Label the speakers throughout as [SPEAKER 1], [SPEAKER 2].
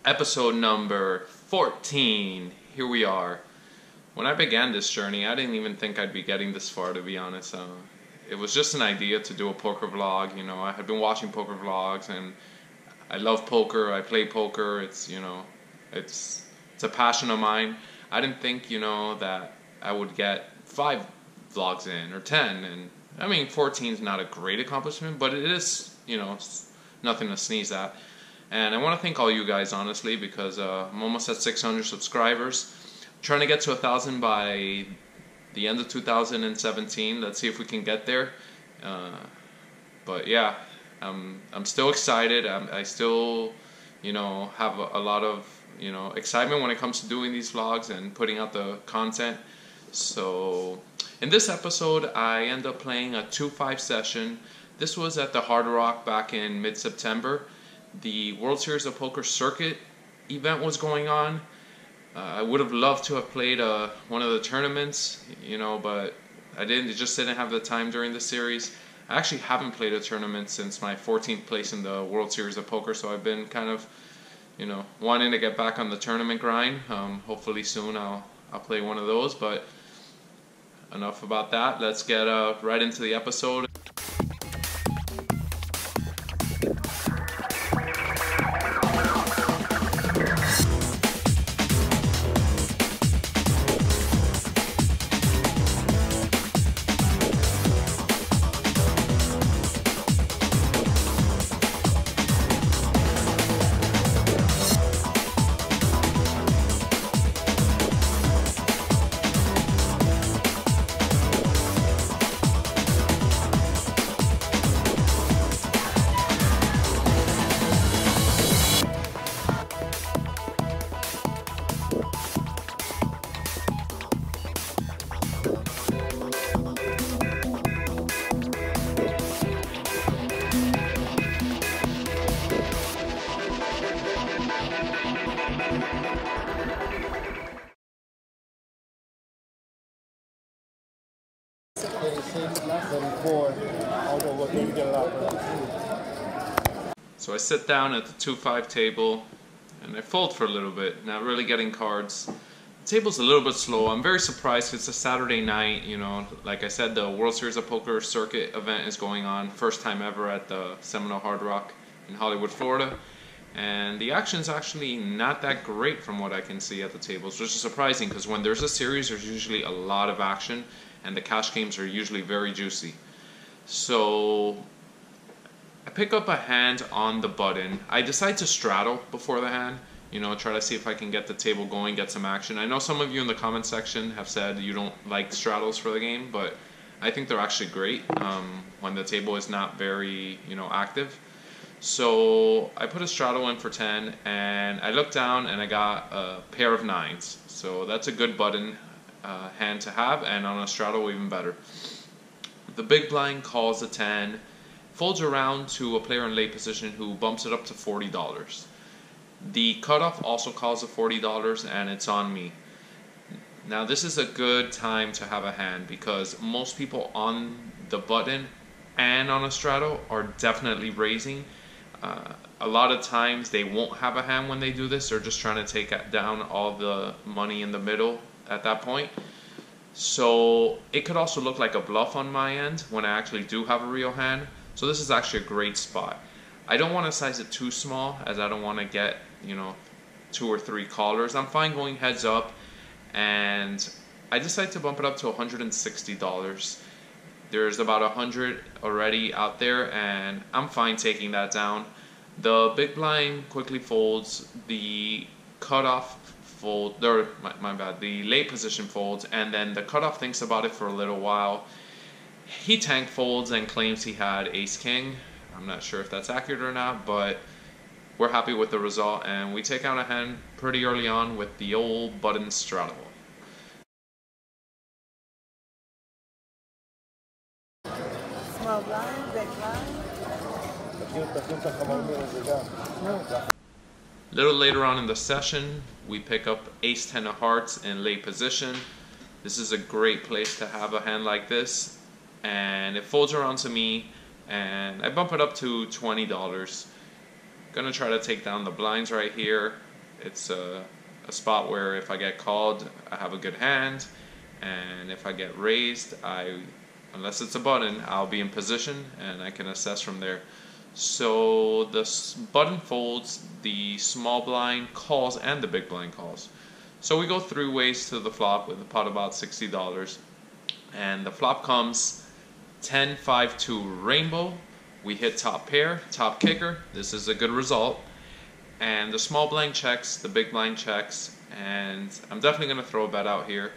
[SPEAKER 1] Episode number 14. Here we are. When I began this journey, I didn't even think I'd be getting this far, to be honest. It was just an idea to do a poker vlog. You know, I had been watching poker vlogs, and I love poker. I play poker. It's a passion of mine. I didn't think, that I would get 5 vlogs in or 10, and I mean 14 is not a great accomplishment, but it is, it's nothing to sneeze at. And I want to thank all you guys, honestly, because I'm almost at 600 subscribers. I'm trying to get to 1,000 by the end of 2017. Let's see if we can get there. But yeah, I'm still excited. I still, have a lot of, excitement when it comes to doing these vlogs and putting out the content. So in this episode, I end up playing a 2-5 session. This was at the Hard Rock back in mid-September. The World Series of Poker circuit event was going on. I would have loved to have played one of the tournaments, but I didn't. Just didn't have the time during the series. I actually haven't played a tournament since my 14th place in the World Series of Poker, so I've been kind of, wanting to get back on the tournament grind. Hopefully soon I'll play one of those. But enough about that. Let's get right into the episode. So I sit down at the 2-5 table and I fold for a little bit, not really getting cards. The table's a little bit slow. I'm very surprised. It's a Saturday night, like I said, the World Series of Poker circuit event is going on, first time ever at the Seminole Hard Rock in Hollywood, Florida. And the action's actually not that great from what I can see at the tables, which is surprising because when there's a series, there's usually a lot of action and the cash games are usually very juicy. So I pick up a hand on the button. I decide to straddle before the hand, try to see if I can get the table going, get some action. I know some of you in the comment section have said you don't like straddles for the game, but I think they're actually great when the table is not very, active. So I put a straddle in for 10, and I look down and I got a pair of 9s. So that's a good button hand to have, and on a straddle even better. The big blind calls a 10, folds around to a player in late position who bumps it up to $40. The cutoff also calls a $40, and it's on me. Now this is a good time to have a hand because most people on the button and on a straddle are definitely raising. A lot of times they won't have a hand when they do this. They're just trying to take down all the money in the middle at that point. So it could also look like a bluff on my end when I actually do have a real hand. So this is actually a great spot. I don't want to size it too small as I don't want to get, 2 or 3 callers. I'm fine going heads up, and I decide to bump it up to $160. There's about 100 already out there, and I'm fine taking that down. The big blind quickly folds, the cutoff fold, or my bad, the late position folds, and then the cutoff thinks about it for a little while. He tank folds and claims he had ace-king. I'm not sure if that's accurate or not, but we're happy with the result, and we take out a hand pretty early on with the old button straddle.
[SPEAKER 2] Small blind, big blind.
[SPEAKER 1] A little later on in the session, we pick up ace-10 of hearts in late position. This is a great place to have a hand like this, and it folds around to me, and I bump it up to $20. Gonna try to take down the blinds right here. It's a spot where if I get called, I have a good hand, and if I get raised, unless it's a button, I'll be in position and I can assess from there. So the button folds, the small blind calls, and the big blind calls. So we go 3 ways to the flop with a pot about $60, and the flop comes 10-5-2 rainbow. We hit top pair, top kicker. This is a good result. And the small blind checks, the big blind checks, and I'm definitely going to throw a bet out here.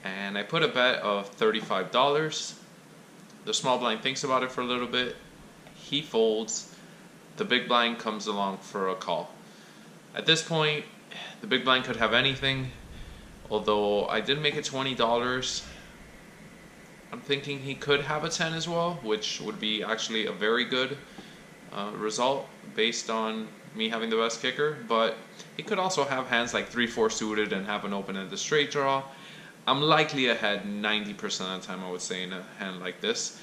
[SPEAKER 1] And I put a bet of $35. The small blind thinks about it for a little bit. He folds. The big blind comes along for a call. At this point, the big blind could have anything. Although I did make it $20. I'm thinking he could have a 10 as well, which would be actually a very good result based on me having the best kicker. But he could also have hands like 3-4 suited and have an open-ended straight draw. I'm likely ahead 90% of the time, I would say, in a hand like this.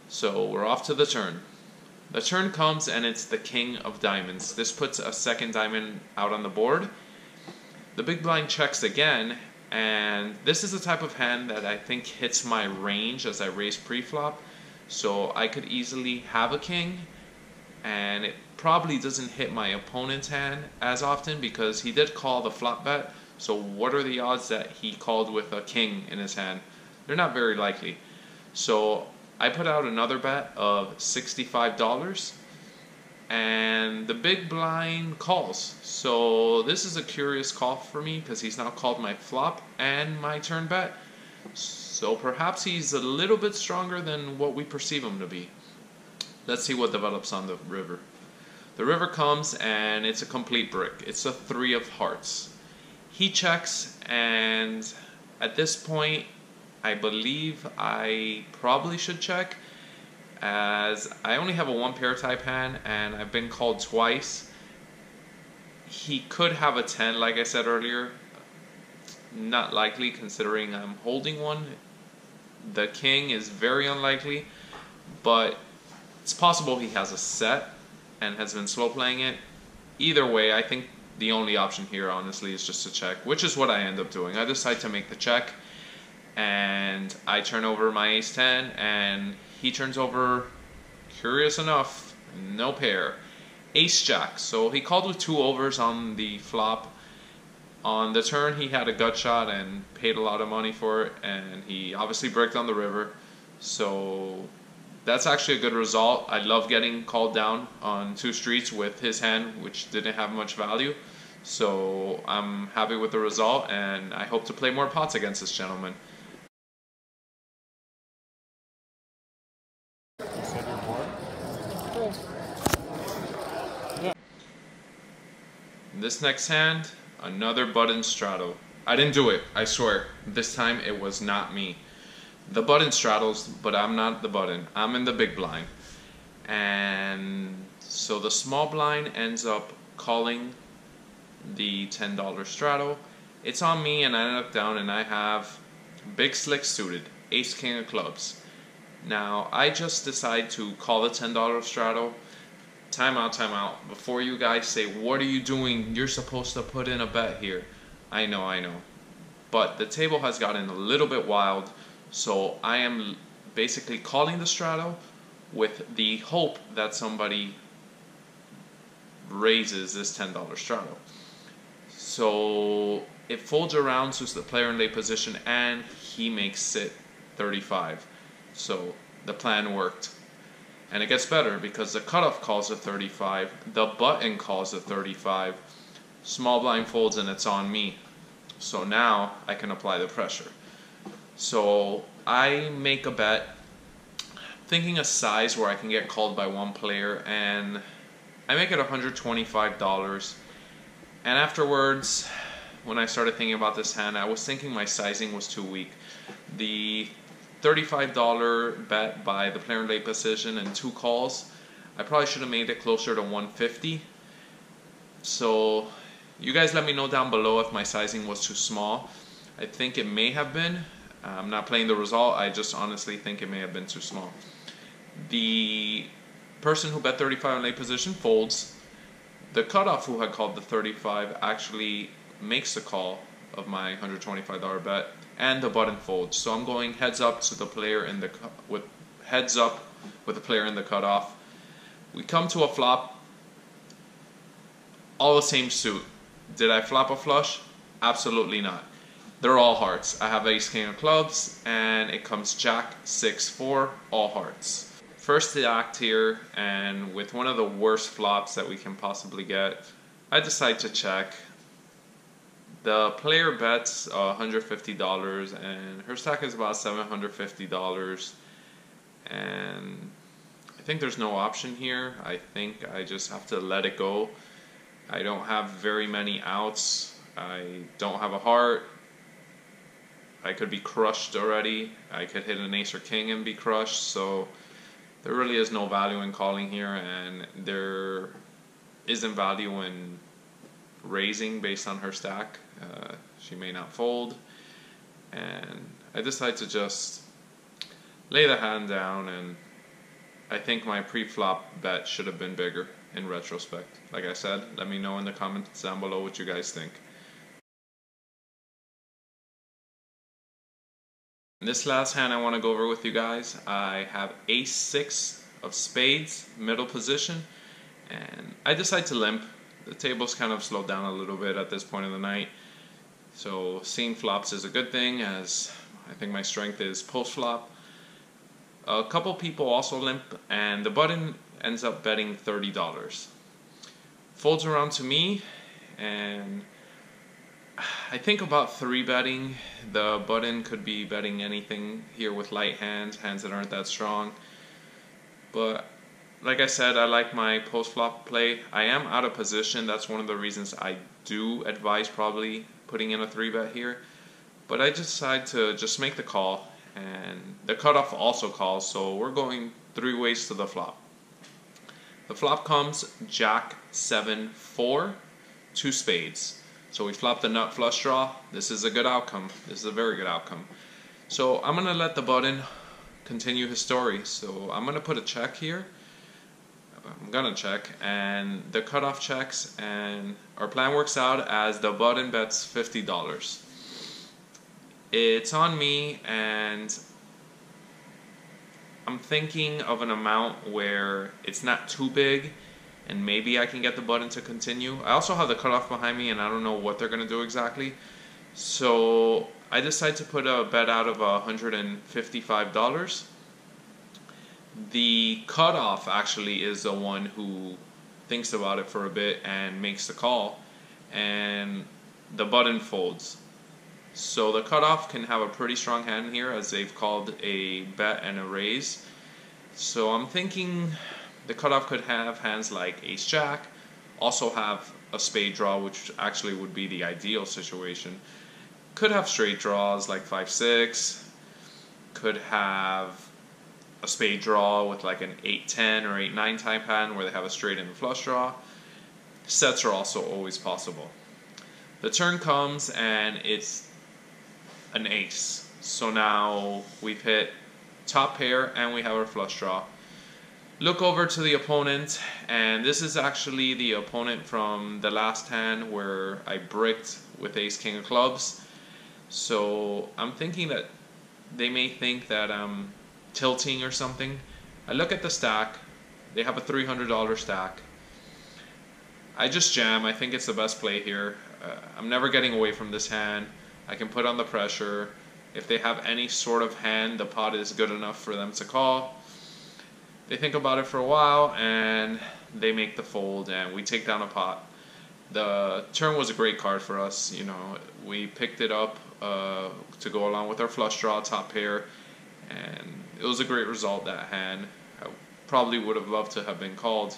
[SPEAKER 1] So we're off to the turn. The turn comes and it's the king of diamonds. This puts a second diamond out on the board. The big blind checks again, and this is the type of hand that I think hits my range as I raise pre-flop. So I could easily have a king, and it probably doesn't hit my opponent's hand as often because he did call the flop bet. So what are the odds that he called with a king in his hand? They're not very likely. So I put out another bet of $65, and the big blind calls. So this is a curious call for me because he's now called my flop and my turn bet. So perhaps he's a little bit stronger than what we perceive him to be. Let's see what develops on the river. The river comes and it's a complete brick. It's a 3 of hearts. He checks, and at this point I believe I probably should check, as I only have a 1 pair type hand and I've been called twice. He could have a 10 like I said earlier. Not likely considering I'm holding one. The king is very unlikely, but it's possible he has a set and has been slow playing it. Either way, I think the only option here honestly is just to check, which is what I end up doing. I decide to make the check, and I turn over my ace-10, and he turns over, curious enough, no pair, ace-jack. So he called with 2 overs on the flop. On the turn he had a gut shot and paid a lot of money for it, and he obviously bricked on the river. So that's actually a good result. I love getting called down on 2 streets with his hand, which didn't have much value. So I'm happy with the result, and I hope to play more pots against this gentleman. This next hand, another button straddle. I didn't do it, I swear. This time it was not me. The button straddles, but I'm not the button. I'm in the big blind. And so the small blind ends up calling the $10 straddle. It's on me, and I end up down, and I have big slick suited, ace king of clubs. Now I just decide to call the $10 straddle. Time out. Before you guys say, what are you doing? You're supposed to put in a bet here. I know. But the table has gotten a little bit wild, so I am basically calling the straddle with the hope that somebody raises this $10 straddle. So it folds around to the player in late position, and he makes it 35. So the plan worked. And it gets better because the cutoff calls a 35, the button calls a 35, small blind folds, and it's on me. So now I can apply the pressure. So I make a bet, thinking a size where I can get called by 1 player, and I make it $125. And afterwards, when I started thinking about this hand, I was thinking my sizing was too weak. The $35 bet by the player in late position and 2 calls, I probably should have made it closer to 150. So you guys let me know down below if my sizing was too small. I think it may have been. I'm not playing the result, I just honestly think it may have been too small. The person who bet 35 in late position folds. the cutoff who had called the 35 actually makes the call of my $125 bet, and the button folds. So I'm going heads up to the player in the with heads up with the player in the cutoff. We come to a flop, all the same suit. Did I flop a flush? Absolutely not. They're all hearts. I have ace king of clubs, and it comes jack 6-4, all hearts. First the act here, and with one of the worst flops that we can possibly get, I decide to check. The player bets $150, and her stack is about $750, and I think there's no option here. I think I just have to let it go. I don't have very many outs. I don't have a heart. I could be crushed already. I could hit an ace or king and be crushed. So there really is no value in calling here, and there isn't value in raising based on her stack. She may not fold, and I decide to just lay the hand down, and I think my pre-flop bet should have been bigger in retrospect. Like I said, let me know in the comments down below what you guys think. This last hand I want to go over with you guys, I have ace-6 of spades, middle position, and I decide to limp. The table's kind of slowed down a little bit at this point of the night, so seeing flops is a good thing, as I think my strength is post-flop. A couple people also limp, and the button ends up betting $30. Folds around to me, and I think about 3-betting. The button could be betting anything here with light hands, hands that aren't that strong. But like I said, I like my post-flop play. I am out of position. That's one of the reasons I do advise probably putting in a 3-bet here. But I decide to just make the call, and the cutoff also calls, so we're going 3 ways to the flop. The flop comes jack 7-4, 2 spades. So we flop the nut flush draw. This is a good outcome. This is a very good outcome. So I'm going to let the button continue his story. So I'm going to put a check here. I'm going to check, and the cutoff checks, and our plan works out as the button bets $50. It's on me, and I'm thinking of an amount where it's not too big, and maybe I can get the button to continue. I also have the cutoff behind me, and I don't know what they're going to do exactly. So I decide to put a bet out of $155. The cutoff actually is the one who thinks about it for a bit and makes the call, and the button folds. So the cutoff can have a pretty strong hand here, as they've called a bet and a raise. So I'm thinking the cutoff could have hands like ace-jack, also have a spade draw, which actually would be the ideal situation. Could have straight draws like 5-6, could have a spade draw with like an 8-10 or 8-9 type hand where they have a straight and a flush draw. Sets are also always possible. The turn comes, and it's an ace. So now we've hit top pair, and we have our flush draw. Look over to the opponent, and this is actually the opponent from the last hand where I bricked with ace king of clubs. So I'm thinking that they may think that I'm tilting or something. I look at the stack. They have a $300 stack. I just jam. I think it's the best play here. I'm never getting away from this hand. I can put on the pressure. If they have any sort of hand, the pot is good enough for them to call. They think about it for a while, and they make the fold, and we take down a pot. The turn was a great card for us. You know, we picked it up to go along with our flush draw, top pair, and it was a great result, that hand. I probably would have loved to have been called,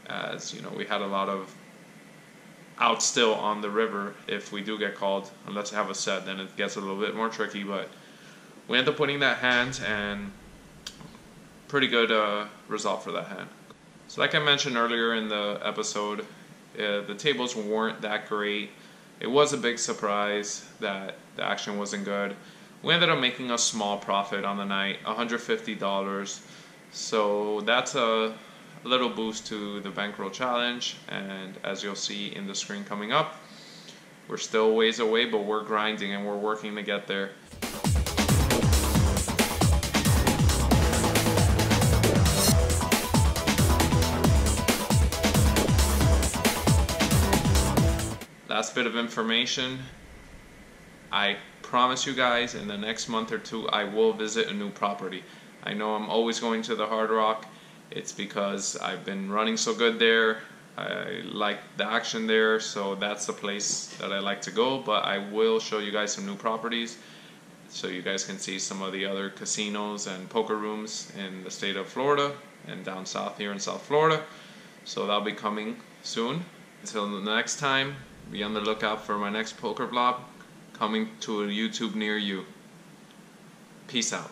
[SPEAKER 1] as you know, we had a lot of outs still on the river if we do get called. Unless I have a set, then it gets a little bit more tricky, but we end up winning that hand, and pretty good result for that hand. So like I mentioned earlier in the episode, the tables weren't that great. It was a big surprise that the action wasn't good. We ended up making a small profit on the night, $150. So that's a a little boost to the Bankroll challenge, and as you'll see in the screen coming up, we're still ways away, but we're grinding and we're working to get there. Last bit of information, I promise you guys in the next month or two I will visit a new property. I know I'm always going to the Hard Rock. It's because I've been running so good there. I like the action there, so that's the place that I like to go. But I will show you guys some new properties so you guys can see some of the other casinos and poker rooms in the state of Florida and down south here in South Florida. So that'll be coming soon. Until the next time, be on the lookout for my next poker vlog coming to a YouTube near you. Peace out.